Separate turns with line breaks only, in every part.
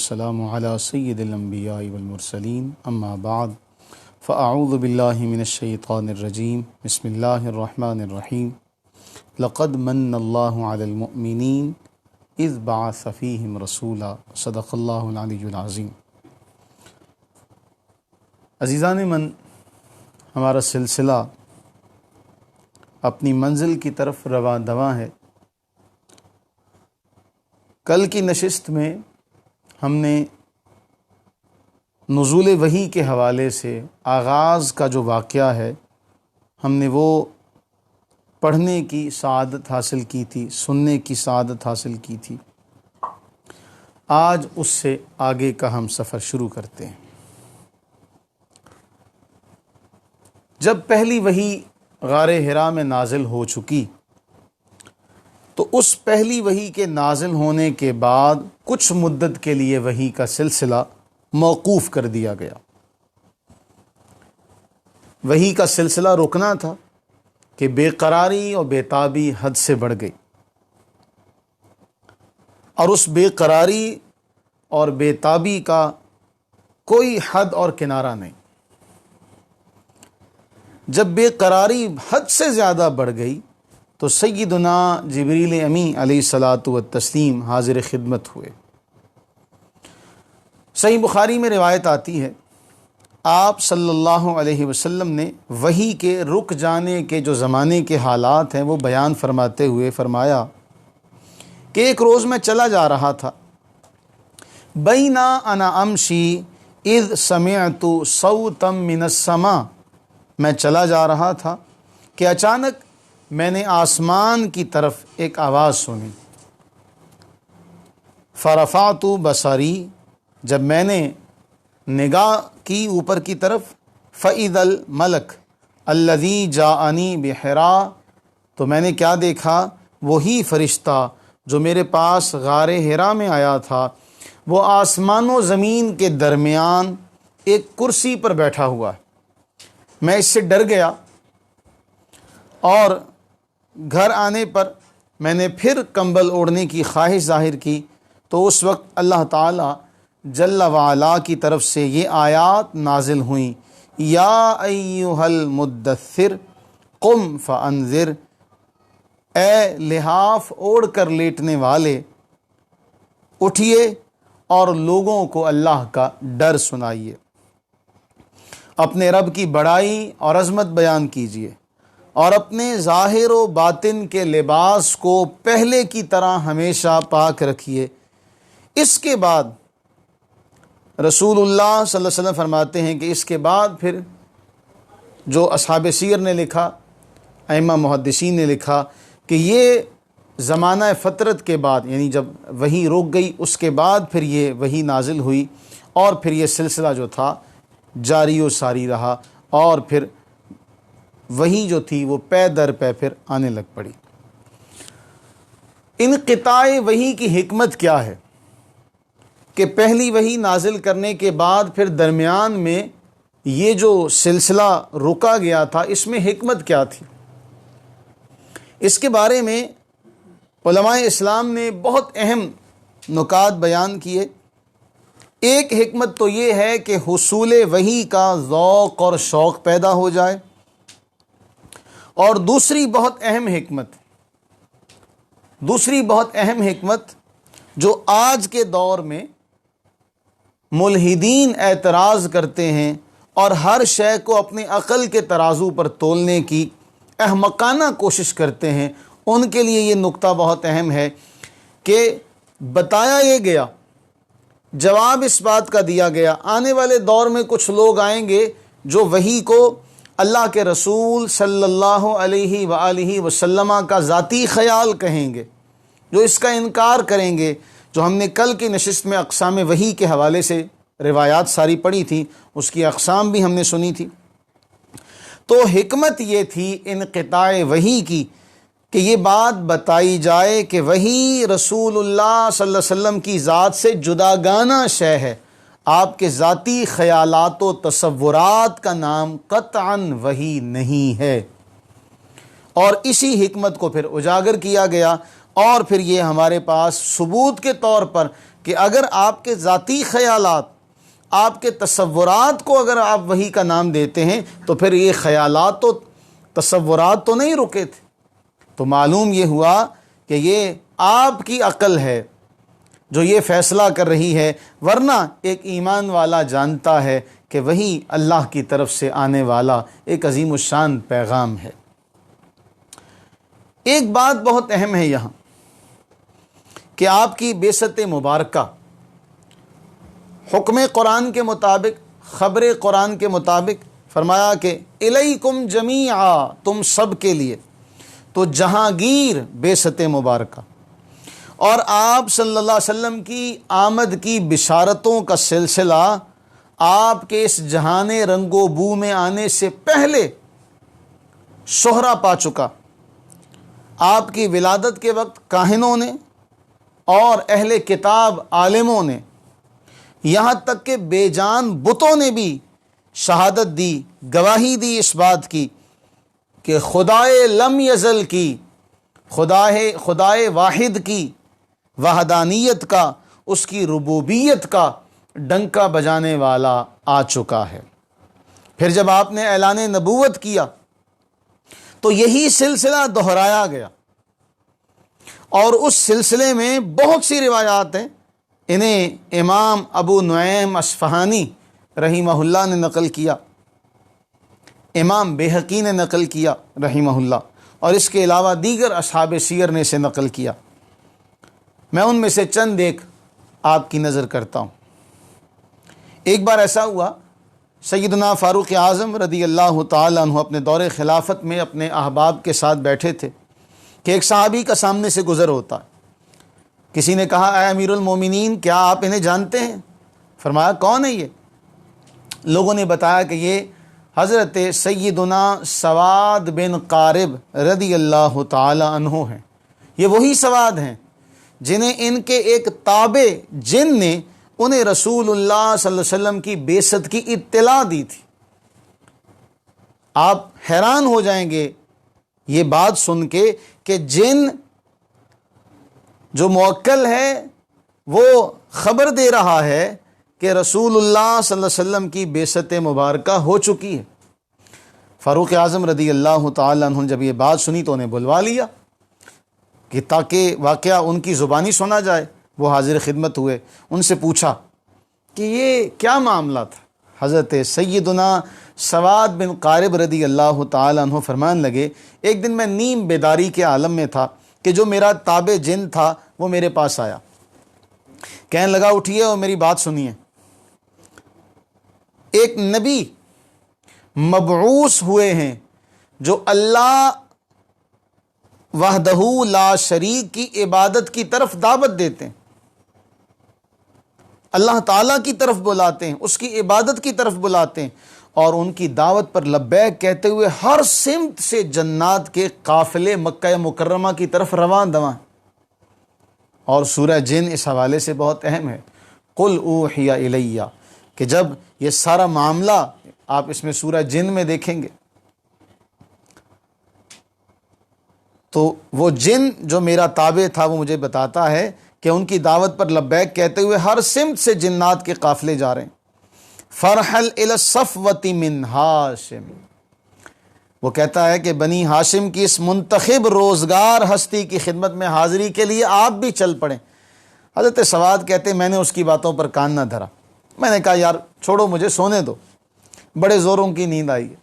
والسلام علی سید الانبیاء والمرسلین اما بعد فاعوذ باللہ من الشیطان الرجیم بسم اللہ الرحمن الرحیم لقد من اللہ علی المؤمنین اذ بعث فیہم رسولا صدق اللہ العلی العظیم۔ عزیزان من، ہمارا سلسلہ اپنی منزل کی طرف رواں دواں ہے۔ کل کی نشست میں ہم نے نزول وحی کے حوالے سے آغاز کا جو واقعہ ہے، ہم نے وہ پڑھنے کی سعادت حاصل کی تھی، سننے کی سعادت حاصل کی تھی۔ آج اس سے آگے کا ہم سفر شروع کرتے ہیں۔ جب پہلی وحی غار حرا میں نازل ہو چکی تو اس پہلی وحی کے نازل ہونے کے بعد کچھ مدت کے لیے وحی کا سلسلہ موقوف کر دیا گیا۔ وحی کا سلسلہ رکنا تھا کہ بے قراری اور بے تابی حد سے بڑھ گئی، اور اس بے قراری اور بے تابی کا کوئی حد اور کنارہ نہیں۔ جب بے قراری حد سے زیادہ بڑھ گئی تو سیدنا جبریل امی علیہ الصلاۃ والتسلیم حاضر خدمت ہوئے۔ صحیح بخاری میں روایت آتی ہے، آپ صلی اللہ علیہ وسلم نے وحی کے رک جانے کے جو زمانے کے حالات ہیں وہ بیان فرماتے ہوئے فرمایا کہ ایک روز میں چلا جا رہا تھا، بینا انا امشی اذ سمعت صوتا من السماء، میں چلا جا رہا تھا کہ اچانک میں نے آسمان کی طرف ایک آواز سنی۔ فرفعت بصری، جب میں نے نگاہ کی اوپر کی طرف، فإذا الملک الذی جاءنی بحرا، تو میں نے کیا دیکھا؟ وہی فرشتہ جو میرے پاس غار حرا میں آیا تھا، وہ آسمان و زمین کے درمیان ایک کرسی پر بیٹھا ہوا ہے۔ میں اس سے ڈر گیا، اور گھر آنے پر میں نے پھر کمبل اوڑھنے کی خواہش ظاہر کی تو اس وقت اللہ تعالی جل وعلا کی طرف سے یہ آیات نازل ہوئیں، یا ایھا المدثر قم فانذر، اے لحاف اوڑھ کر لیٹنے والے، اٹھیے اور لوگوں کو اللہ کا ڈر سنائیے، اپنے رب کی بڑائی اور عظمت بیان کیجیے، اور اپنے ظاہر و باطن کے لباس کو پہلے کی طرح ہمیشہ پاک رکھیے۔ اس کے بعد رسول اللہ صلی اللہ علیہ وسلم فرماتے ہیں کہ اس کے بعد پھر جو اصحاب سیر نے لکھا، ائمہ محدثین نے لکھا کہ یہ زمانہ فترت کے بعد، یعنی جب وحی رک گئی اس کے بعد پھر یہ وحی نازل ہوئی، اور پھر یہ سلسلہ جو تھا جاری و ساری رہا، اور پھر وحی جو تھی وہ پے در پے پھر آنے لگ پڑی۔ انقطاع وحی کی حکمت کیا ہے کہ پہلی وحی نازل کرنے کے بعد پھر درمیان میں یہ جو سلسلہ رکا گیا تھا، اس میں حکمت کیا تھی؟ اس کے بارے میں علماء اسلام نے بہت اہم نکات بیان کیے۔ ایک حکمت تو یہ ہے کہ حصول وحی کا ذوق اور شوق پیدا ہو جائے، اور دوسری بہت اہم حکمت جو آج کے دور میں ملحدین اعتراض کرتے ہیں اور ہر شے کو اپنے عقل کے ترازو پر تولنے کی احمقانہ کوشش کرتے ہیں، ان کے لیے یہ نقطہ بہت اہم ہے کہ بتایا یہ گیا، جواب اس بات کا دیا گیا، آنے والے دور میں کچھ لوگ آئیں گے جو وحی کو اللہ کے رسول صلی اللہ علیہ وآلہ وسلم کا ذاتی خیال کہیں گے، جو اس کا انکار کریں گے۔ جو ہم نے کل کی نشست میں اقسام وحی کے حوالے سے روایات ساری پڑھی تھی، اس کی اقسام بھی ہم نے سنی تھی۔ تو حکمت یہ تھی انقطاع وحی کی کہ یہ بات بتائی جائے کہ وحی رسول اللہ صلی اللہ علیہ وسلم کی ذات سے جداگانہ شے ہے، آپ کے ذاتی خیالات و تصورات کا نام قطعاً وحی نہیں ہے۔ اور اسی حکمت کو پھر اجاگر کیا گیا، اور پھر یہ ہمارے پاس ثبوت کے طور پر کہ اگر آپ کے ذاتی خیالات، آپ کے تصورات کو اگر آپ وحی کا نام دیتے ہیں تو پھر یہ خیالات تو تصورات تو نہیں رکے تھے. تو معلوم یہ ہوا کہ یہ آپ کی عقل ہے جو یہ فیصلہ کر رہی ہے، ورنہ ایک ایمان والا جانتا ہے کہ وہی اللہ کی طرف سے آنے والا ایک عظیم الشان پیغام ہے. ایک بات بہت اہم ہے یہاں کہ آپ کی بعثت مبارکہ حکم قرآن کے مطابق، خبر قرآن کے مطابق فرمایا کہ الیکم جمیعا، تم سب کے لیے، تو جہانگیر بعثت مبارکہ اور آپ صلی اللہ علیہ وسلم کی آمد کی بشارتوں کا سلسلہ آپ کے اس جہان رنگ و بو میں آنے سے پہلے شہرہ پا چکا. آپ کی ولادت کے وقت کاہنوں نے اور اہل کتاب عالموں نے، یہاں تک کہ بے جان بتوں نے بھی شہادت دی، گواہی دی اس بات کی کہ خدائے لم یزل کی، خدائے واحد کی وحدانیت کا، اس کی ربوبیت کا ڈنکا بجانے والا آ چکا ہے. پھر جب آپ نے اعلان نبوت کیا تو یہی سلسلہ دہرایا گیا، اور اس سلسلے میں بہت سی روایات ہیں. انہیں امام ابو نعیم اصفہانی رحمہ اللہ نے نقل کیا، امام بہقی نے نقل کیا رحمہ اللہ، اور اس کے علاوہ دیگر اصحاب سیر نے اسے نقل کیا. میں ان میں سے چند ایک آپ کی نظر کرتا ہوں. ایک بار ایسا ہوا، سیدنا فاروق اعظم رضی اللہ تعالیٰ عنہ اپنے دور خلافت میں اپنے احباب کے ساتھ بیٹھے تھے کہ ایک صحابی کا سامنے سے گزر ہوتا ہے. کسی نے کہا اے امیر المومنین، کیا آپ انہیں جانتے ہیں؟ فرمایا کون ہے یہ؟ لوگوں نے بتایا کہ یہ حضرت سیدنا سواد بن قارب رضی اللہ تعالی عنہ ہیں. یہ وہی سواد ہیں جنہیں ان کے ایک تابع جن نے انہیں رسول اللہ صلی اللہ علیہ وسلم کی بعثت کی اطلاع دی تھی. آپ حیران ہو جائیں گے یہ بات سن کے کہ جن جو موکل ہے وہ خبر دے رہا ہے کہ رسول اللہ صلی اللہ علیہ وسلم کی بعثت مبارکہ ہو چکی ہے. فاروق اعظم رضی اللہ تعالیٰ عنہ جب یہ بات سنی تو انہیں بلوا لیا کہ تاکہ واقعہ ان کی زبانی سنا جائے. وہ حاضر خدمت ہوئے، ان سے پوچھا کہ یہ کیا معاملہ تھا. حضرت سیدنا سواد بن قارب رضی اللہ تعالیٰ عنہ فرمان لگے، ایک دن میں نیم بیداری کے عالم میں تھا کہ جو میرا تابع جن تھا وہ میرے پاس آیا، کہنے لگا اٹھیے اور میری بات سنیے. ایک نبی مبعوث ہوئے ہیں جو اللہ وحدہ لا شریک کی عبادت کی طرف دعوت دیتے ہیں، اللہ تعالیٰ کی طرف بلاتے ہیں، اس کی عبادت کی طرف بلاتے ہیں، اور ان کی دعوت پر لبیک کہتے ہوئے ہر سمت سے جنات کے قافلے مکہ مکرمہ کی طرف رواں دواں. اور سورہ جن اس حوالے سے بہت اہم ہے. قل اوحی الیہ، کہ جب یہ سارا معاملہ آپ اس میں سورہ جن میں دیکھیں گے تو وہ جن جو میرا تابع تھا وہ مجھے بتاتا ہے کہ ان کی دعوت پر لبیک کہتے ہوئے ہر سمت سے جنات کے قافلے جا رہے ہیں. فرحل الی الصفوۃ من ہاشم، وہ کہتا ہے کہ بنی ہاشم کی اس منتخب روزگار ہستی کی خدمت میں حاضری کے لیے آپ بھی چل پڑیں. حضرت سواد کہتے میں نے اس کی باتوں پر کان نہ دھرا. میں نے کہا یار چھوڑو، مجھے سونے دو، بڑے زوروں کی نیند آئی ہے.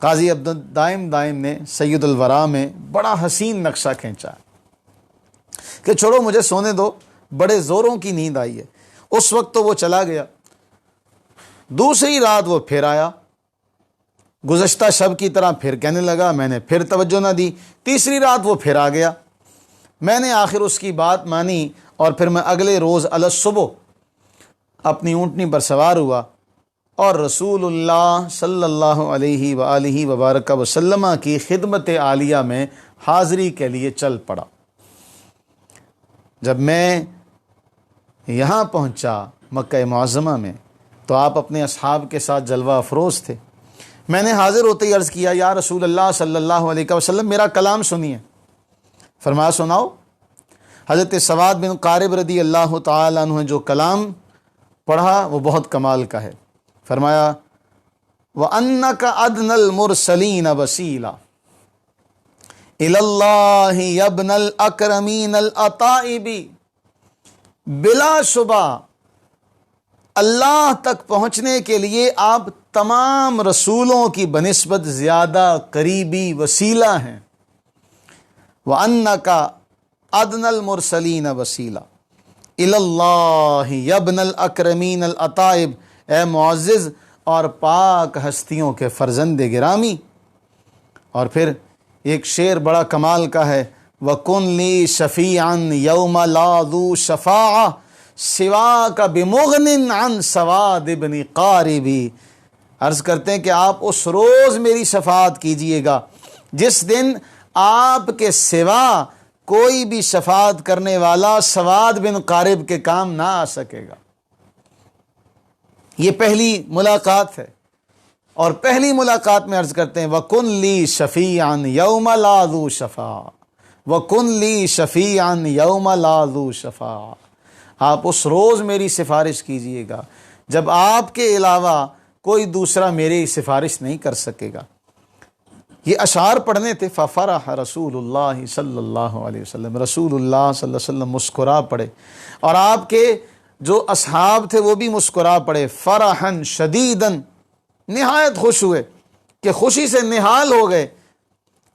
قاضی عبد الدائم دائم نے سید الورا میں بڑا حسین نقشہ کھینچا کہ چھوڑو مجھے سونے دو، بڑے زوروں کی نیند آئی ہے. اس وقت تو وہ چلا گیا. دوسری رات وہ پھر آیا، گزشتہ شب کی طرح پھر کہنے لگا، میں نے پھر توجہ نہ دی. تیسری رات وہ پھر آ گیا. میں نے آخر اس کی بات مانی اور پھر میں اگلے روز صبح اپنی اونٹنی پر سوار ہوا اور رسول اللہ صلی اللہ علیہ وآلہ وبارک وسلم کی خدمت عالیہ میں حاضری کے لیے چل پڑا. جب میں یہاں پہنچا مکہ معظمہ میں تو آپ اپنے اصحاب کے ساتھ جلوہ افروز تھے. میں نے حاضر ہوتے ہی عرض کیا، یا رسول اللہ صلی اللہ علیہ وسلم میرا کلام سنیے. فرمایا سناؤ. حضرت سواد بن قارب رضی اللہ تعالیٰ عنہ نے جو کلام پڑھا وہ بہت کمال کا ہے. فرمایا وَأَنَّكَ أَدْنَى الْمُرْسَلِينَ وَسِيلًا إِلَى اللَّهِ يَا ابْنَ الْأَكْرَمِينَ الْأَطَائِبِ. بلا شبہ اللہ تک پہنچنے کے لیے آپ تمام رسولوں کی بنسبت زیادہ قریبی وسیلہ ہیں. وَأَنَّكَ أَدْنَى الْمُرْسَلِينَ وَسِيلًا إِلَى اللَّهِ يَا ابْنَ الْأَكْرَمِينَ الْأَطَائِبِ. اے معزز اور پاک ہستیوں کے فرزند گرامی. اور پھر ایک شعر بڑا کمال کا ہے وَكُنْ لِي شَفِيعًا يَوْمَ لَا ذُو شَفَاعَةٍ سِوَاكَ بِمُغْنٍ عَنْ سَوَادِ بْنِ قَارِبِ. عرض کرتے ہیں کہ آپ اس روز میری شفاعت کیجئے گا جس دن آپ کے سوا کوئی بھی شفاعت کرنے والا سواد بن قارب کے کام نہ آ سکے گا. یہ پہلی ملاقات ہے. اور پہلی ملاقات میں عرض کرتے ہیں وَكُنْ لِي شَفِيعًا يَوْمَ لَا ذُو شَفَاعَةٍ وَكُنْ لِي شَفِيعًا يَوْمَ لَا ذُو شَفَاعَةٍ. آپ اس روز میری سفارش کیجئے گا جب آپ کے علاوہ کوئی دوسرا میری سفارش نہیں کر سکے گا. یہ اشعار پڑھنے تھے. فَفَرَحَ رسول اللہ صلی اللہ علیہ وسلم. رسول اللہ صلی اللہ علیہ وسلم مسکرا پڑے اور آپ کے جو اصحاب تھے وہ بھی مسکرا پڑے. فرحًا شدیداً نہایت خوش ہوئے کہ خوشی سے نہال ہو گئے.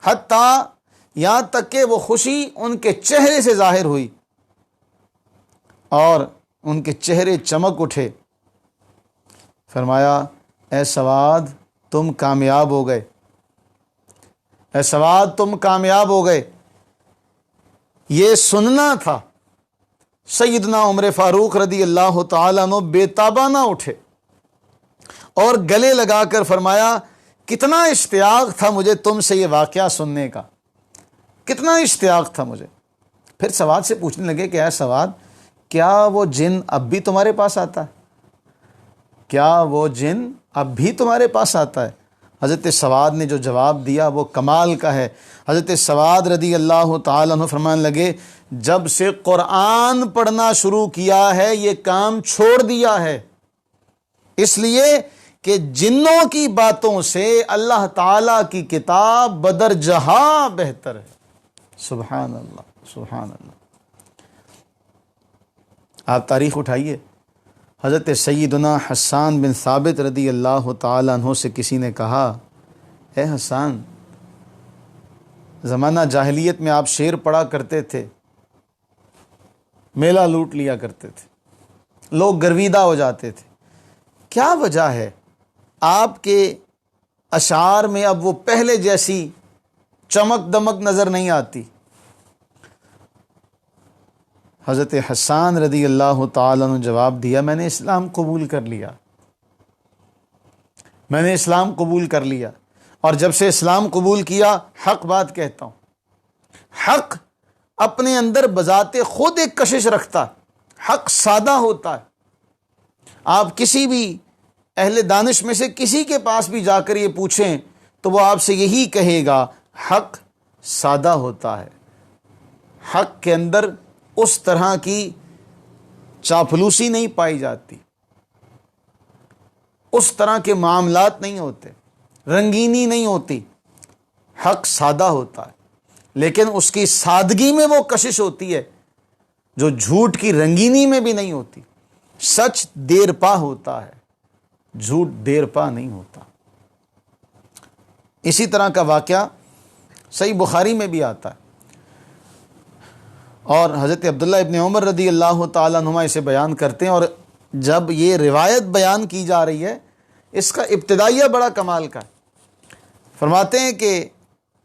حتیٰ یہاں تک کہ وہ خوشی ان کے چہرے سے ظاہر ہوئی اور ان کے چہرے چمک اٹھے. فرمایا اے سواد تم کامیاب ہو گئے. اے سواد تم کامیاب ہو گئے. یہ سننا تھا. سیدنا عمر فاروق رضی اللہ تعالیٰ عنہ بے تابہ نہ اٹھے اور گلے لگا کر فرمایا کتنا اشتیاق تھا مجھے تم سے یہ واقعہ سننے کا. کتنا اشتیاق تھا مجھے. پھر سواد سے پوچھنے لگے کہ اے سواد کیا وہ جن اب بھی تمہارے پاس آتا ہے؟ کیا وہ جن اب بھی تمہارے پاس آتا ہے؟ حضرت سواد نے جو جواب دیا وہ کمال کا ہے. حضرت سواد رضی اللہ تعالیٰ عنہ فرمانے لگے جب سے قرآن پڑھنا شروع کیا ہے یہ کام چھوڑ دیا ہے. اس لیے کہ جنوں کی باتوں سے اللہ تعالیٰ کی کتاب بدر جہاں بہتر ہے. سبحان اللہ سبحان اللہ. آپ تاریخ اٹھائیے. حضرت سیدنا حسان بن ثابت رضی اللہ تعالیٰ عنہ سے کسی نے کہا اے حسان زمانہ جاہلیت میں آپ شعر پڑھا کرتے تھے, میلہ لوٹ لیا کرتے تھے, لوگ گرویدہ ہو جاتے تھے. کیا وجہ ہے آپ کے اشعار میں اب وہ پہلے جیسی چمک دمک نظر نہیں آتی؟ حضرت حسان رضی اللہ تعالیٰ نے جواب دیا میں نے اسلام قبول کر لیا. میں نے اسلام قبول کر لیا اور جب سے اسلام قبول کیا حق بات کہتا ہوں. حق اپنے اندر بذات خود ایک کشش رکھتا ہے. حق سادہ ہوتا ہے. آپ کسی بھی اہل دانش میں سے کسی کے پاس بھی جا کر یہ پوچھیں تو وہ آپ سے یہی کہے گا حق سادہ ہوتا ہے. حق کے اندر اس طرح کی چاپلوسی نہیں پائی جاتی, اس طرح کے معاملات نہیں ہوتے, رنگینی نہیں ہوتی. حق سادہ ہوتا ہے لیکن اس کی سادگی میں وہ کشش ہوتی ہے جو جھوٹ کی رنگینی میں بھی نہیں ہوتی. سچ دیر پا ہوتا ہے, جھوٹ دیر پا نہیں ہوتا. اسی طرح کا واقعہ صحیح بخاری میں بھی آتا ہے اور حضرت عبداللہ ابن عمر رضی اللہ تعالیٰ عنہما اسے بیان کرتے ہیں. اور جب یہ روایت بیان کی جا رہی ہے اس کا ابتدائیہ بڑا کمال کا ہے. فرماتے ہیں کہ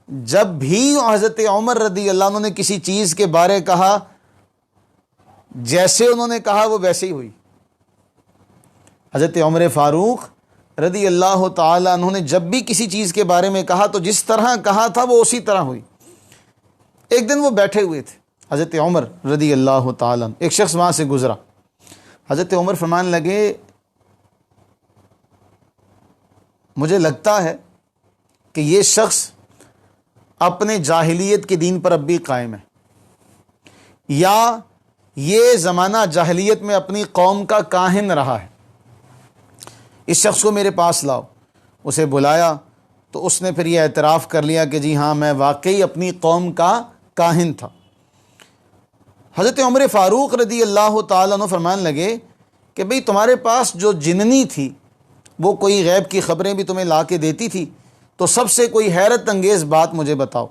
جب بھی حضرت عمر رضی اللہ عنہ نے کسی چیز کے بارے کہا جیسے انہوں نے کہا وہ ویسے ہی ہوئی. حضرت عمر فاروق رضی اللہ تعالیٰ عنہ نے جب بھی کسی چیز کے بارے میں کہا تو جس طرح کہا تھا وہ اسی طرح ہوئی. ایک دن وہ بیٹھے ہوئے تھے حضرت عمر رضی اللہ تعالیٰ عنہ, ایک شخص وہاں سے گزرا. حضرت عمر فرمانے لگے مجھے لگتا ہے کہ یہ شخص اپنے جاہلیت کے دین پر اب بھی قائم ہے. یا یہ زمانہ جاہلیت میں اپنی قوم کا کاہن رہا ہے، اس شخص کو میرے پاس لاؤ۔ اسے بلایا تو اس نے پھر یہ اعتراف کر لیا کہ جی ہاں میں واقعی اپنی قوم کا کاہن تھا۔ حضرت عمر فاروق رضی اللہ تعالیٰ عنہ فرمانے لگے کہ بھئی تمہارے پاس جو جننی تھی وہ کوئی غیب کی خبریں بھی تمہیں لا کے دیتی تھی، تو سب سے کوئی حیرت انگیز بات مجھے بتاؤ۔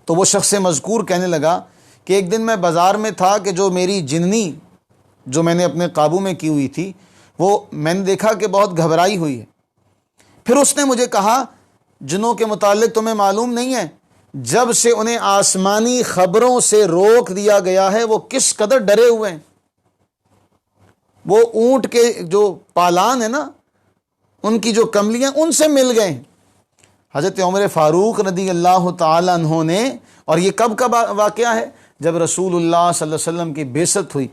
تو وہ شخص مذکور کہنے لگا کہ ایک دن میں بازار میں تھا کہ جو میری جننی جو میں نے اپنے قابو میں کی ہوئی تھی وہ میں نے دیکھا کہ بہت گھبرائی ہوئی ہے۔ پھر اس نے مجھے کہا جنوں کے متعلق تمہیں معلوم نہیں ہے، جب سے انہیں آسمانی خبروں سے روک دیا گیا ہے وہ کس قدر ڈرے ہوئے ہیں۔ وہ اونٹ کے جو پالان ہیں نا، ان کی جو کملیاں ان سے مل گئے ہیں۔ حضرت عمر فاروق رضی اللہ تعالیٰ عنہ نے، اور یہ کب کا واقعہ ہے؟ جب رسول اللہ صلی اللہ علیہ وسلم کی بعثت ہوئی،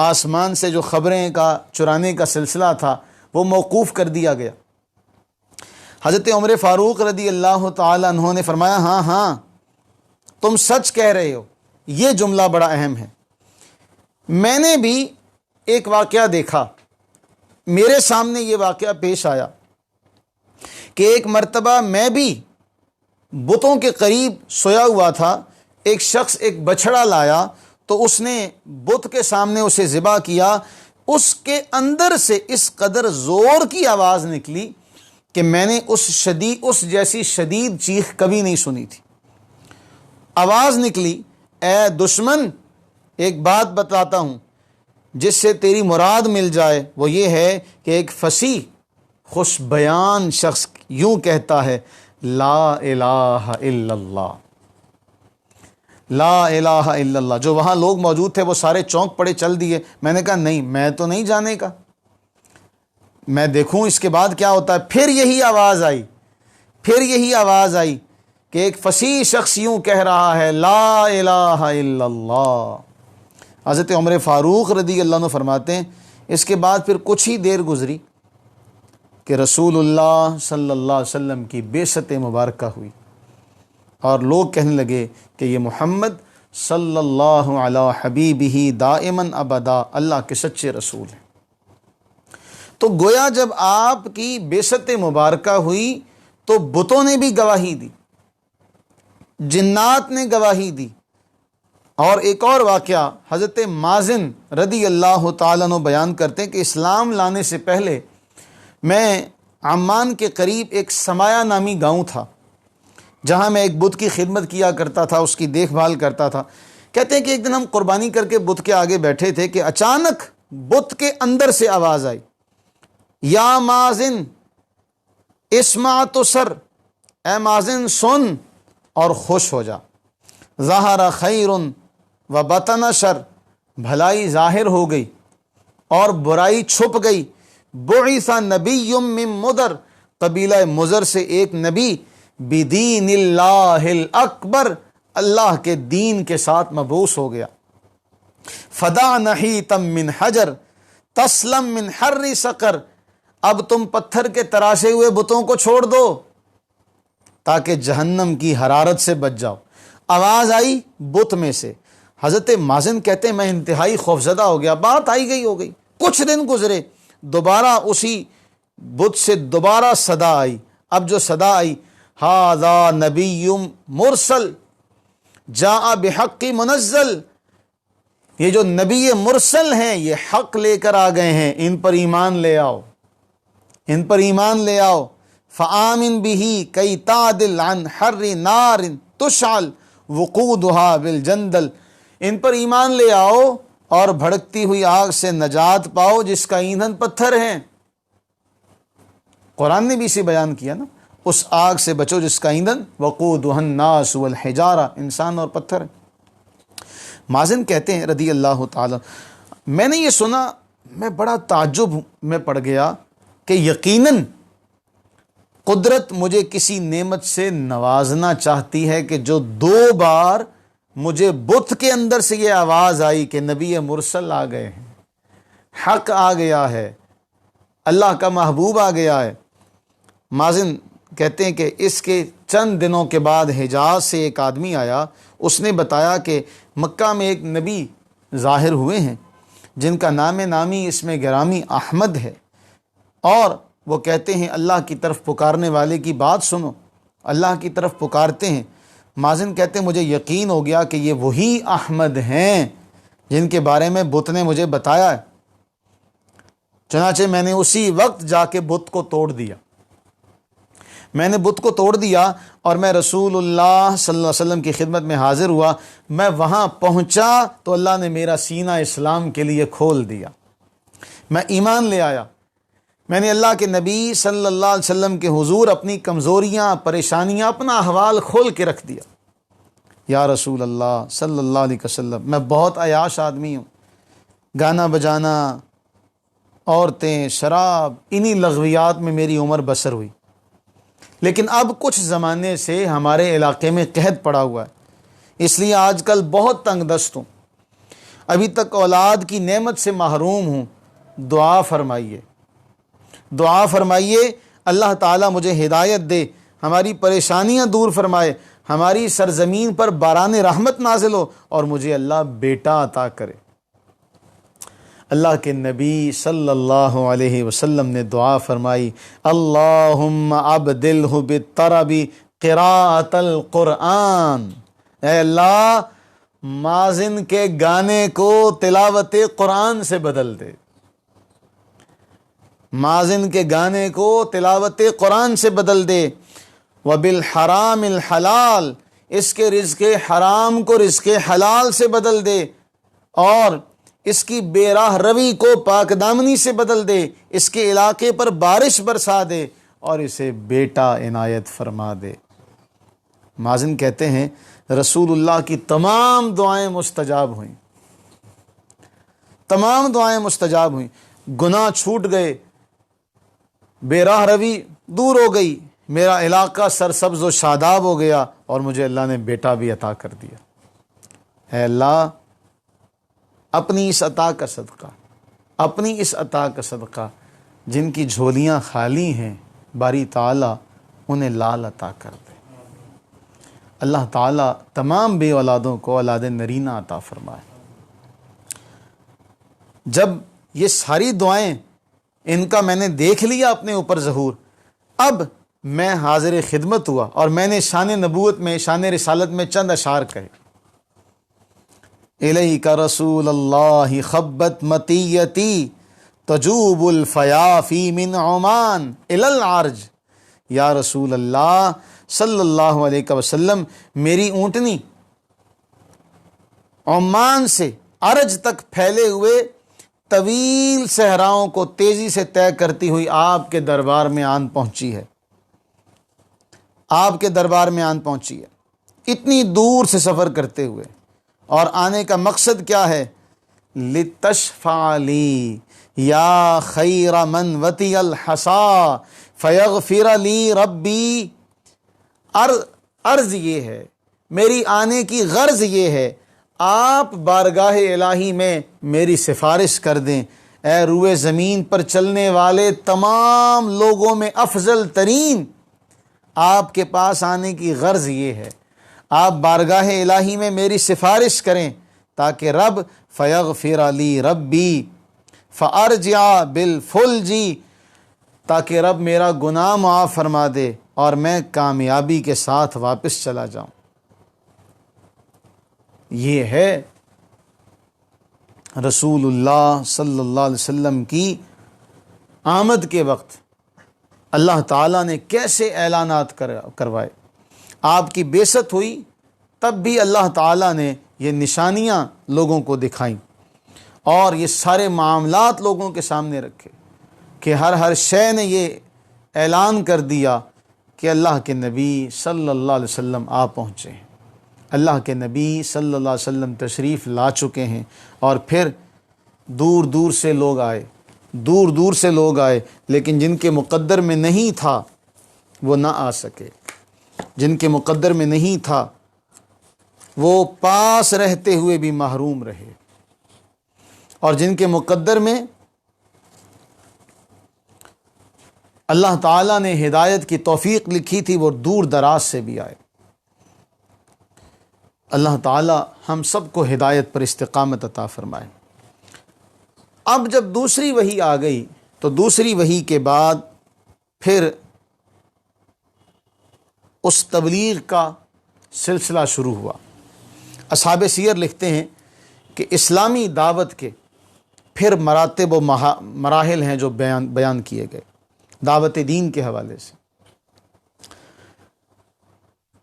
آسمان سے جو خبریں کا چرانے کا سلسلہ تھا وہ موقوف کر دیا گیا۔ حضرت عمر فاروق رضی اللہ تعالیٰ عنہ نے فرمایا ہاں ہاں تم سچ کہہ رہے ہو، یہ جملہ بڑا اہم ہے۔ میں نے بھی ایک واقعہ دیکھا، میرے سامنے یہ واقعہ پیش آیا کہ ایک مرتبہ میں بھی بتوں کے قریب سویا ہوا تھا، ایک شخص ایک بچھڑا لایا تو اس نے بت کے سامنے اسے ذبح کیا، اس کے اندر سے اس قدر زور کی آواز نکلی کہ میں نے اس جیسی شدید چیخ کبھی نہیں سنی تھی۔ آواز نکلی، اے دشمن ایک بات بتاتا ہوں جس سے تیری مراد مل جائے، وہ یہ ہے کہ ایک فصیح خوش بیان شخص یوں کہتا ہے لا الہ الا اللہ، لا الہ الا اللہ۔ جو وہاں لوگ موجود تھے وہ سارے چونک پڑے، چل دیے۔ میں نے کہا نہیں، میں تو نہیں جانے کا، میں دیکھوں اس کے بعد کیا ہوتا ہے۔ پھر یہی آواز آئی کہ ایک فصیح شخص یوں کہہ رہا ہے لا الہ الا اللہ۔ حضرت عمر فاروق رضی اللہ عنہ فرماتے ہیں اس کے بعد پھر کچھ ہی دیر گزری کہ رسول اللہ صلی اللہ علیہ وسلم کی بعثت مبارکہ ہوئی، اور لوگ کہنے لگے کہ یہ محمد صلی اللہ علی حبیبہ دائماً ابدا اللہ کے سچے رسول ہیں۔ تو گویا جب آپ کی بعثت مبارکہ ہوئی تو بتوں نے بھی گواہی دی، جنات نے گواہی دی۔ اور ایک اور واقعہ حضرت مازن رضی اللہ تعالیٰ عنہ بیان کرتے ہیں کہ اسلام لانے سے پہلے میں عمان کے قریب ایک سمایا نامی گاؤں تھا جہاں میں ایک بت کی خدمت کیا کرتا تھا، اس کی دیکھ بھال کرتا تھا۔ کہتے ہیں کہ ایک دن ہم قربانی کر کے بت کے آگے بیٹھے تھے کہ اچانک بت کے اندر سے آواز آئی یا مازن اسمع تسر، اے مازن سن اور خوش ہو جا، ظہر خیر و بطن شر، بھلائی ظاہر ہو گئی اور برائی چھپ گئی۔ بعث نبی من مدر، قبیلہ مزر سے ایک نبی، بدین اللہ الاکبر، اللہ کے دین کے ساتھ مبعوث ہو گیا۔ فدع نحیتا من حجر تسلم من حر سقر، اب تم پتھر کے تراشے ہوئے بتوں کو چھوڑ دو تاکہ جہنم کی حرارت سے بچ جاؤ۔ آواز آئی بت میں سے۔ حضرت مازن کہتے ہیں میں انتہائی خوفزدہ ہو گیا، بات آئی گئی ہو گئی۔ کچھ دن گزرے، دوبارہ اسی بت سے دوبارہ صدا آئی۔ اب جو صدا آئی ھذا نبی مرسل جاء بحق منزل، یہ جو نبی مرسل ہیں یہ حق لے کر آ گئے ہیں، ان پر ایمان لے آؤ، ان پر ایمان لے آؤ۔ فآمن به کئی تعدل عن حر نار تشعل وقودها بالجندل، ان پر ایمان لے آؤ اور بھڑکتی ہوئی آگ سے نجات پاؤ جس کا ایندھن پتھر ہے۔ قرآن نے بھی اسے بیان کیا نا، اس آگ سے بچو جس کا ایندھن وقودها الناس والحجارہ، انسان اور پتھر ہے۔ مازن کہتے ہیں رضی اللہ تعالی، میں نے یہ سنا میں بڑا تعجب میں پڑ گیا کہ یقیناً قدرت مجھے کسی نعمت سے نوازنا چاہتی ہے کہ جو دو بار مجھے بت کے اندر سے یہ آواز آئی کہ نبی مرسل آ گئے ہیں، حق آ گیا ہے، اللہ کا محبوب آ گیا ہے۔ مازن کہتے ہیں کہ اس کے چند دنوں کے بعد حجاز سے ایک آدمی آیا، اس نے بتایا کہ مکہ میں ایک نبی ظاہر ہوئے ہیں جن کا نام نامی اس میں گرامی احمد ہے، اور وہ کہتے ہیں اللہ کی طرف پکارنے والے کی بات سنو، اللہ کی طرف پکارتے ہیں۔ مازن کہتے ہیں مجھے یقین ہو گیا کہ یہ وہی احمد ہیں جن کے بارے میں بت نے مجھے بتایا ہے، چنانچہ میں نے اسی وقت جا کے بت کو توڑ دیا، میں نے بت کو توڑ دیا اور میں رسول اللہ صلی اللہ علیہ وسلم کی خدمت میں حاضر ہوا۔ میں وہاں پہنچا تو اللہ نے میرا سینہ اسلام کے لیے کھول دیا، میں ایمان لے آیا۔ میں نے اللہ کے نبی صلی اللہ علیہ وسلم کے حضور اپنی کمزوریاں، پریشانیاں، اپنا احوال کھول کے رکھ دیا۔ یا رسول اللہ صلی اللہ علیہ وسلم، میں بہت عیاش آدمی ہوں، گانا بجانا، عورتیں، شراب، انہی لغویات میں میری عمر بسر ہوئی، لیکن اب کچھ زمانے سے ہمارے علاقے میں قحط پڑا ہوا ہے، اس لیے آج کل بہت تنگ دست ہوں، ابھی تک اولاد کی نعمت سے محروم ہوں، دعا فرمائیے، دعا فرمائیے اللہ تعالیٰ مجھے ہدایت دے، ہماری پریشانیاں دور فرمائے، ہماری سرزمین پر باران رحمت نازل ہو اور مجھے اللہ بیٹا عطا کرے۔ اللہ کے نبی صلی اللہ علیہ وسلم نے دعا فرمائی، اللہم ابدلہ بالطرب قراءۃ القرآن، اے اللہ مازن کے گانے کو تلاوت قرآن سے بدل دے، مازن کے گانے کو تلاوت قرآن سے بدل دے، وبالحرام الحلال، اس کے رزق حرام کو رزق حلال سے بدل دے، اور اس کی بے راہ روی کو پاک دامنی سے بدل دے، اس کے علاقے پر بارش برسا دے اور اسے بیٹا عنایت فرما دے۔ مازن کہتے ہیں رسول اللہ کی تمام دعائیں مستجاب ہوئیں، تمام دعائیں مستجاب ہوئیں، گناہ چھوٹ گئے، بے راہ روی دور ہو گئی، میرا علاقہ سرسبز و شاداب ہو گیا اور مجھے اللہ نے بیٹا بھی عطا کر دیا۔ اے اللہ اپنی اس عطا کا صدقہ، اپنی اس عطا کا صدقہ، جن کی جھولیاں خالی ہیں باری تعالیٰ انہیں لال عطا کر دے۔ اللہ تعالیٰ تمام بے اولادوں کو اولاد نرینہ عطا فرمائے۔ جب یہ ساری دعائیں ان کا میں نے دیکھ لیا اپنے اوپر ظہور، اب میں حاضر خدمت ہوا اور میں نے شان نبوت میں، شان رسالت میں چند اشعار کہے۔ الیک رسول اللہ خبت مطیتی تجوب الفیافی من عمان الی العرج، یا رسول اللہ صلی اللہ علیہ وسلم میری اونٹنی عمان سے عرج تک پھیلے ہوئے طویل صحراؤں کو تیزی سے طے کرتی ہوئی آپ کے دربار میں آن پہنچی ہے، آپ کے دربار میں آن پہنچی ہے، اتنی دور سے سفر کرتے ہوئے، اور آنے کا مقصد کیا ہے؟ لتشفع لی یا خیر من وطی الحصا فیغفر لی ربی، عرض یہ ہے، میری آنے کی غرض یہ ہے، آپ بارگاہ الہی میں میری سفارش کر دیں، اے روئے زمین پر چلنے والے تمام لوگوں میں افضل ترین، آپ کے پاس آنے کی غرض یہ ہے، آپ بارگاہ الہی میں میری سفارش کریں تاکہ رب فیغفر لی ربی فارجع بالفلجی، تاکہ رب میرا گناہ معاف فرما دے اور میں کامیابی کے ساتھ واپس چلا جاؤں۔ یہ ہے رسول اللہ صلی اللہ علیہ وسلم کی آمد کے وقت اللہ تعالیٰ نے کیسے اعلانات کروائے۔ آپ کی بعثت ہوئی تب بھی اللہ تعالیٰ نے یہ نشانیاں لوگوں کو دکھائیں اور یہ سارے معاملات لوگوں کے سامنے رکھے کہ ہر شے نے یہ اعلان کر دیا کہ اللہ کے نبی صلی اللہ علیہ وسلم آ پہنچے ہیں، اللہ کے نبی صلی اللہ علیہ وسلم تشریف لا چکے ہیں، اور پھر دور دور سے لوگ آئے، دور دور سے لوگ آئے، لیکن جن کے مقدر میں نہیں تھا وہ نہ آ سکے، جن کے مقدر میں نہیں تھا وہ پاس رہتے ہوئے بھی محروم رہے، اور جن کے مقدر میں اللہ تعالیٰ نے ہدایت کی توفیق لکھی تھی وہ دور دراز سے بھی آئے۔ اللہ تعالی ہم سب کو ہدایت پر استقامت عطا فرمائے۔ اب جب دوسری وحی آ گئی تو دوسری وحی کے بعد پھر اس تبلیغ کا سلسلہ شروع ہوا۔ اصحاب سیر لکھتے ہیں کہ اسلامی دعوت کے پھر مراتب و مراحل ہیں جو بیان کیے گئے دعوت دین کے حوالے سے۔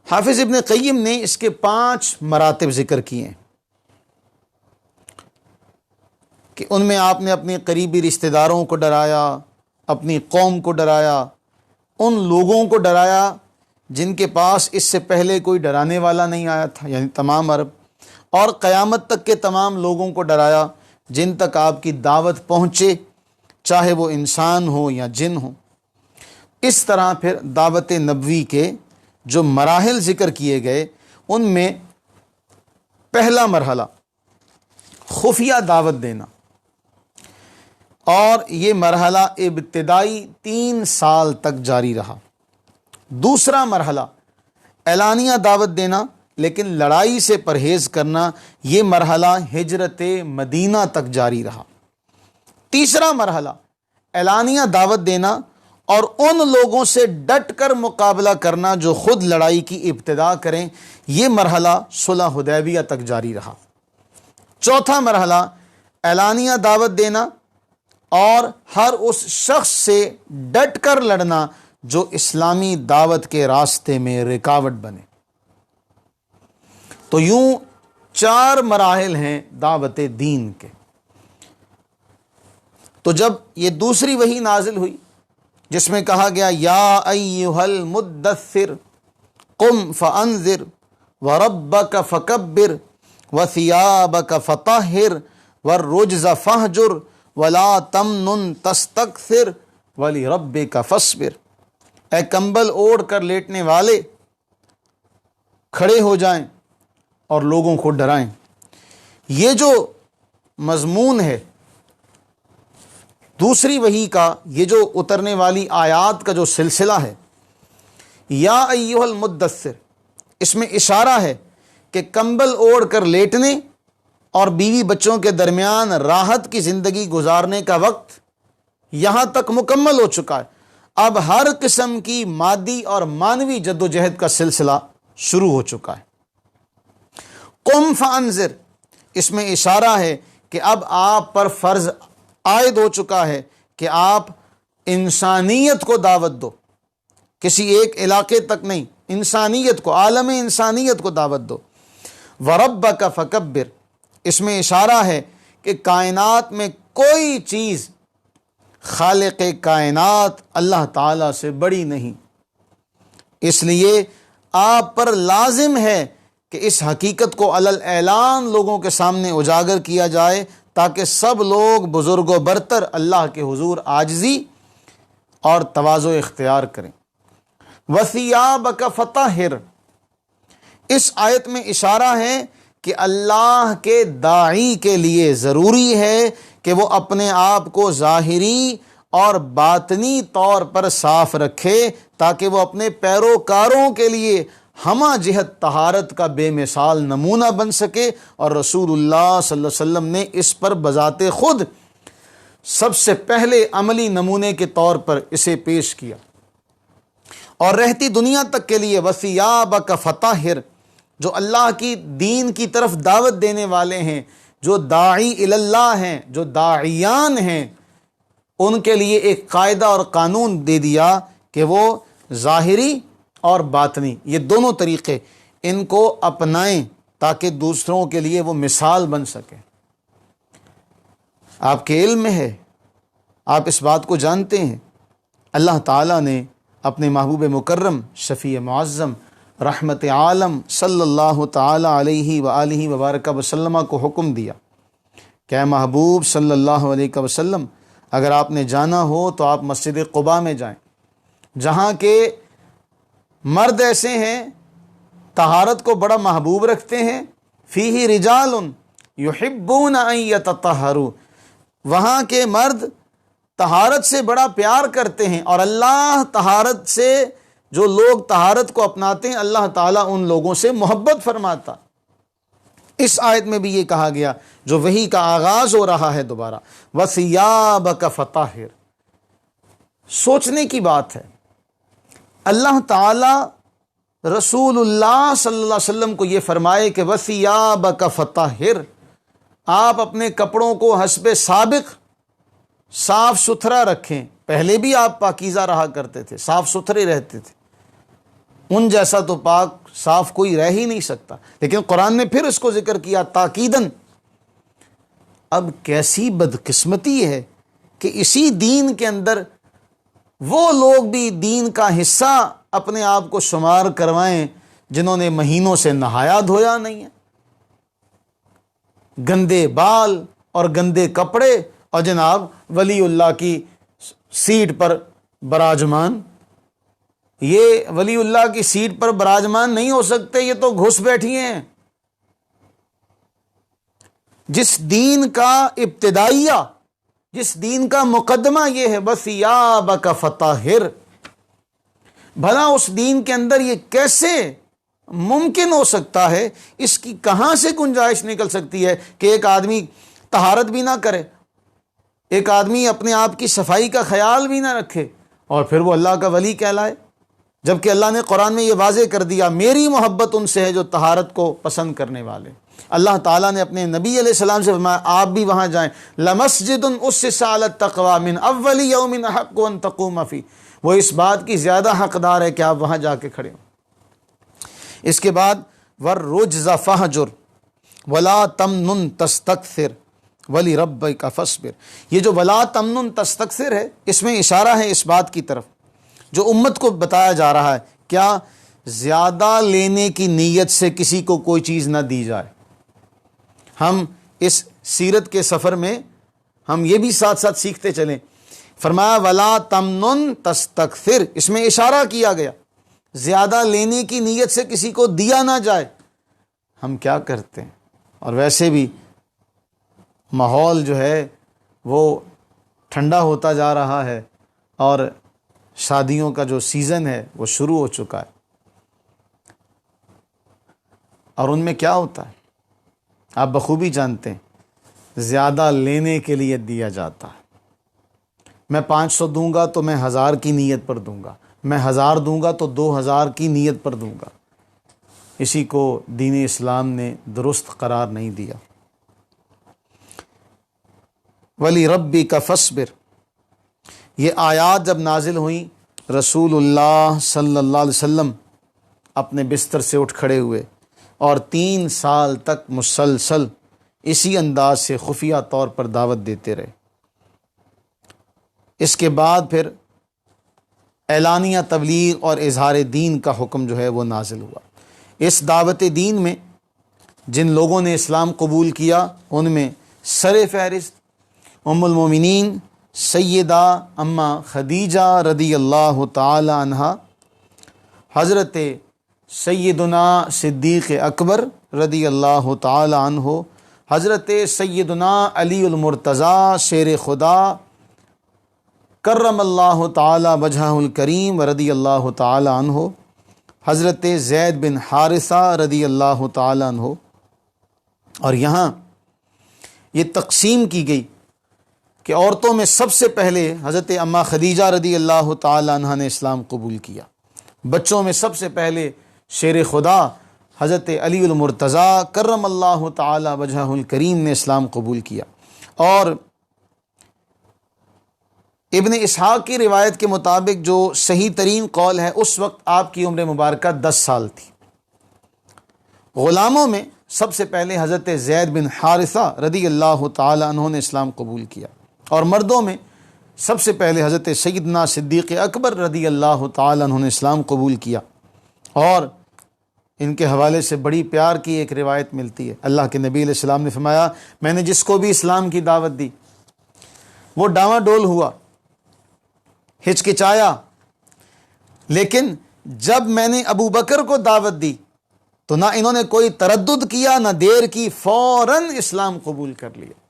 حافظ ابن قیم نے اس کے 5 مراتب ذکر کیے ہیں کہ ان میں آپ نے اپنے قریبی رشتہ داروں کو ڈرایا، اپنی قوم کو ڈرایا، ان لوگوں کو ڈرایا جن کے پاس اس سے پہلے کوئی ڈرانے والا نہیں آیا تھا، یعنی تمام عرب، اور قیامت تک کے تمام لوگوں کو ڈرایا جن تک آپ کی دعوت پہنچے، چاہے وہ انسان ہو یا جن ہو۔ اس طرح پھر دعوت نبوی کے جو مراحل ذکر کیے گئے ان میں پہلا مرحلہ خفیہ دعوت دینا، اور یہ مرحلہ ابتدائی 3 سال تک جاری رہا۔ دوسرا مرحلہ اعلانیہ دعوت دینا لیکن لڑائی سے پرہیز کرنا، یہ مرحلہ ہجرت مدینہ تک جاری رہا۔ تیسرا مرحلہ اعلانیہ دعوت دینا اور ان لوگوں سے ڈٹ کر مقابلہ کرنا جو خود لڑائی کی ابتدا کریں، یہ مرحلہ صلح حدیبیہ تک جاری رہا۔ چوتھا مرحلہ اعلانیہ دعوت دینا اور ہر اس شخص سے ڈٹ کر لڑنا جو اسلامی دعوت کے راستے میں رکاوٹ بنے۔ تو یوں 4 مراحل ہیں دعوت دین کے۔ تو جب یہ دوسری وحی نازل ہوئی جس میں کہا گیا یا ایھا المدثر قم فانذر وربک فکبر وثیابک فطہر والرجز فاہجر ولا تمنن تستکثر ولربک فاصبر۔ اے کمبل اوڑھ کر لیٹنے والے، کھڑے ہو جائیں اور لوگوں کو ڈرائیں۔ یہ جو مضمون ہے دوسری وحی کا، یہ جو اترنے والی آیات کا جو سلسلہ ہے، یا ایھا المدثر، اس میں اشارہ ہے کہ کمبل اوڑھ کر لیٹنے اور بیوی بچوں کے درمیان راحت کی زندگی گزارنے کا وقت یہاں تک مکمل ہو چکا ہے۔ اب ہر قسم کی مادی اور معنوی جدوجہد کا سلسلہ شروع ہو چکا ہے۔ قم فانذر، اس میں اشارہ ہے کہ اب آپ پر فرض عائد ہو چکا ہے کہ آپ انسانیت کو دعوت دو، کسی ایک علاقے تک نہیں، انسانیت کو، عالم انسانیت کو دعوت دو۔ وربک فکبر، اس میں اشارہ ہے کہ کائنات میں کوئی چیز خالق کائنات اللہ تعالیٰ سے بڑی نہیں، اس لیے آپ پر لازم ہے کہ اس حقیقت کو علی الاعلان لوگوں کے سامنے اجاگر کیا جائے تاکہ سب لوگ بزرگ و برتر اللہ کے حضور عاجزی اور تواضع اختیار کریں۔ وثیابک فطہر، اس آیت میں اشارہ ہے کہ اللہ کے داعی کے لیے ضروری ہے کہ وہ اپنے آپ کو ظاہری اور باطنی طور پر صاف رکھے تاکہ وہ اپنے پیروکاروں کے لیے ہمہ جہت طہارت کا بے مثال نمونہ بن سکے، اور رسول اللہ صلی اللہ علیہ وسلم نے اس پر بذات خود سب سے پہلے عملی نمونے کے طور پر اسے پیش کیا، اور رہتی دنیا تک کے لیے وثیابک فطہر، جو اللہ کی دین کی طرف دعوت دینے والے ہیں، جو داعی اللہ ہیں، جو داعیان ہیں، ان کے لیے ایک قاعدہ اور قانون دے دیا کہ وہ ظاہری اور باطنی، یہ دونوں طریقے ان کو اپنائیں تاکہ دوسروں کے لیے وہ مثال بن سکیں۔ آپ کے علم میں ہے، آپ اس بات کو جانتے ہیں، اللہ تعالیٰ نے اپنے محبوب مکرم شفیع معظم رحمت عالم صلی اللہ تعالیٰ علیہ وآلہ وبارک وسلم کو حکم دیا کہ اے محبوب صلی اللہ علیہ وسلم، اگر آپ نے جانا ہو تو آپ مسجد قباء میں جائیں، جہاں کے مرد ایسے ہیں طہارت کو بڑا محبوب رکھتے ہیں، فیہ رجال یحبون ان یتطہروا، وہاں کے مرد طہارت سے بڑا پیار کرتے ہیں، اور اللہ طہارت سے، جو لوگ طہارت کو اپناتے ہیں، اللہ تعالیٰ ان لوگوں سے محبت فرماتا۔ اس آیت میں بھی یہ کہا گیا جو وحی کا آغاز ہو رہا ہے دوبارہ، وَثِيَابَكَ فَطَهِّرْ۔ سوچنے کی بات ہے، اللہ تعالی رسول اللہ صلی اللہ علیہ وسلم کو یہ فرمائے کہ وَثِيَابَكَ فَطَهِّرْ، آپ اپنے کپڑوں کو حسب سابق صاف ستھرا رکھیں۔ پہلے بھی آپ پاکیزہ رہا کرتے تھے، صاف ستھرے رہتے تھے، ان جیسا تو پاک صاف کوئی رہ ہی نہیں سکتا، لیکن قرآن نے پھر اس کو ذکر کیا تاکیداً۔ اب کیسی بدقسمتی ہے کہ اسی دین کے اندر وہ لوگ بھی دین کا حصہ اپنے آپ کو شمار کروائیں جنہوں نے مہینوں سے نہایا دھویا نہیں ہے، گندے بال اور گندے کپڑے، اور جناب ولی اللہ کی سیٹ پر براجمان۔ یہ ولی اللہ کی سیٹ پر براجمان نہیں ہو سکتے، یہ تو گھس بیٹھی ہیں۔ جس دین کا ابتدائیہ، جس دین کا مقدمہ یہ ہے وَثِيَابَكَ فَطَهِّرْ، بھلا اس دین کے اندر یہ کیسے ممکن ہو سکتا ہے؟ اس کی کہاں سے گنجائش نکل سکتی ہے کہ ایک آدمی طہارت بھی نہ کرے، ایک آدمی اپنے آپ کی صفائی کا خیال بھی نہ رکھے، اور پھر وہ اللہ کا ولی کہلائے؟ جبکہ اللہ نے قرآن میں یہ واضح کر دیا میری محبت ان سے ہے جو طہارت کو پسند کرنے والے۔ اللہ تعالیٰ نے اپنے نبی علیہ السلام سے فرمایا آپ بھی وہاں جائیں، لَمَسْجِدٌ أُسِّسَ عَلَى التَّقْوَى مِنْ أَوَّلِ يَوْمٍ أَحَقُّ أَن تَقُومَ فِيهِ، وہ اس بات کی زیادہ حقدار ہے کہ آپ وہاں جا کے کھڑے ہوں۔ اس کے بعد وَالرُّجْزَ فَاهْجُرْ وَلَا تَمْنُن تَسْتَكْثِرْ وَلِرَبِّكَ فَاصْبِرْ، یہ جو وَلَا تَمْنُن تَسْتَكْثِرْ ہے، اس میں اشارہ ہے اس بات کی طرف جو امت کو بتایا جا رہا ہے، کیا زیادہ لینے کی نیت سے کسی کو کوئی چیز نہ دی جائے۔ ہم اس سیرت کے سفر میں ہم یہ بھی ساتھ ساتھ سیکھتے چلیں۔ فرمایا وَلَا تَمْنُن تَسْتَكْثِرْ، اس میں اشارہ کیا گیا زیادہ لینے کی نیت سے کسی کو دیا نہ جائے۔ ہم کیا کرتے ہیں؟ اور ویسے بھی ماحول جو ہے وہ ٹھنڈا ہوتا جا رہا ہے، اور شادیوں کا جو سیزن ہے وہ شروع ہو چکا ہے، اور ان میں کیا ہوتا ہے آپ بخوبی جانتے ہیں، زیادہ لینے کے لیے دیا جاتا ہے۔ میں 500 دوں گا تو میں 1000 کی نیت پر دوں گا، میں 1000 دوں گا تو 2000 کی نیت پر دوں گا۔ اسی کو دین اسلام نے درست قرار نہیں دیا۔ وَلِرَبِّكَ فَاصْبِرْ، یہ آیات جب نازل ہوئیں رسول اللہ صلی اللہ علیہ وسلم اپنے بستر سے اٹھ کھڑے ہوئے اور 3 سال تک مسلسل اسی انداز سے خفیہ طور پر دعوت دیتے رہے۔ اس کے بعد پھر اعلانیہ تبلیغ اور اظہار دین کا حکم جو ہے وہ نازل ہوا۔ اس دعوت دین میں جن لوگوں نے اسلام قبول کیا ان میں سر فہرست ام المومنین سیدہ اماں خدیجہ رضی اللہ تعالی عنہا، حضرت سیدنا صدیق اکبر رضی اللہ تعالی عنہ، حضرت سیدنا علی المرتضیٰ شیر خدا کرم اللہ تعالی وجہہ الکریم رضی اللہ تعالی عنہ، حضرت زید بن حارثہ رضی اللہ تعالی عنہ۔ اور یہاں یہ تقسیم کی گئی کہ عورتوں میں سب سے پہلے حضرت اماں خدیجہ رضی اللہ تعالی عنہ نے اسلام قبول کیا، بچوں میں سب سے پہلے شیر خدا حضرت علی المرتضیٰ کرم اللہ تعالی وجہہ الکریم نے اسلام قبول کیا۔ اور ابن اسحاق کی روایت کے مطابق جو صحیح ترین قول ہے، اس وقت آپ کی عمر مبارکہ 10 سال تھی۔ غلاموں میں سب سے پہلے حضرت زید بن حارثہ رضی اللہ تعالی عنہ نے اسلام قبول کیا، اور مردوں میں سب سے پہلے حضرت سیدنا صدیق اکبر رضی اللہ تعالی عنہ نے اسلام قبول کیا۔ اور ان کے حوالے سے بڑی پیار کی ایک روایت ملتی ہے، اللہ کے نبی علیہ السلام نے فرمایا میں نے جس کو بھی اسلام کی دعوت دی وہ ڈاواں ڈول ہوا، ہچکچایا، لیکن جب میں نے ابو بکر کو دعوت دی تو نہ انہوں نے کوئی تردد کیا نہ دیر کی، فوراً اسلام قبول کر لیا۔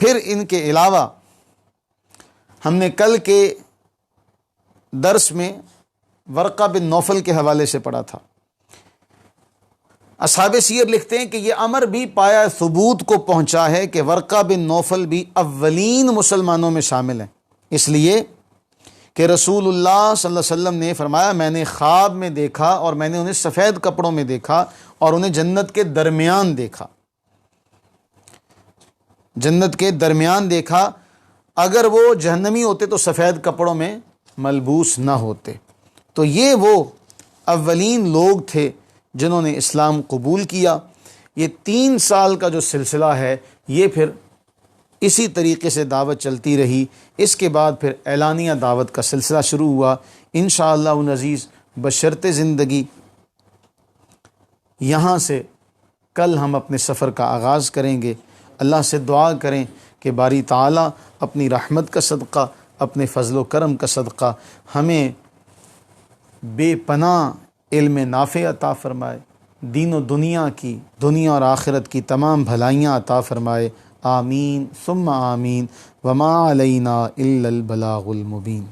پھر ان کے علاوہ ہم نے کل کے درس میں ورقہ بن نوفل کے حوالے سے پڑھا تھا۔ اصحاب سیر لکھتے ہیں کہ یہ امر بھی پایا ثبوت کو پہنچا ہے کہ ورقہ بن نوفل بھی اولین مسلمانوں میں شامل ہیں، اس لیے کہ رسول اللہ صلی اللہ علیہ وسلم نے فرمایا میں نے خواب میں دیکھا اور میں نے انہیں سفید کپڑوں میں دیکھا اور انہیں جنت کے درمیان دیکھا، جنت کے درمیان دیکھا، اگر وہ جہنمی ہوتے تو سفید کپڑوں میں ملبوس نہ ہوتے۔ تو یہ وہ اولین لوگ تھے جنہوں نے اسلام قبول کیا۔ یہ 3 سال کا جو سلسلہ ہے یہ پھر اسی طریقے سے دعوت چلتی رہی، اس کے بعد پھر اعلانیہ دعوت کا سلسلہ شروع ہوا۔ انشاءاللہ العزیز بشرط زندگی یہاں سے کل ہم اپنے سفر کا آغاز کریں گے۔ اللہ سے دعا کریں کہ باری تعالیٰ اپنی رحمت کا صدقہ، اپنے فضل و کرم کا صدقہ ہمیں بے پناہ علم نافع عطا فرمائے، دین و دنیا کی، دنیا اور آخرت کی تمام بھلائیاں عطا فرمائے۔ آمین ثم آمین۔ وما علینا الا البلاغ المبین۔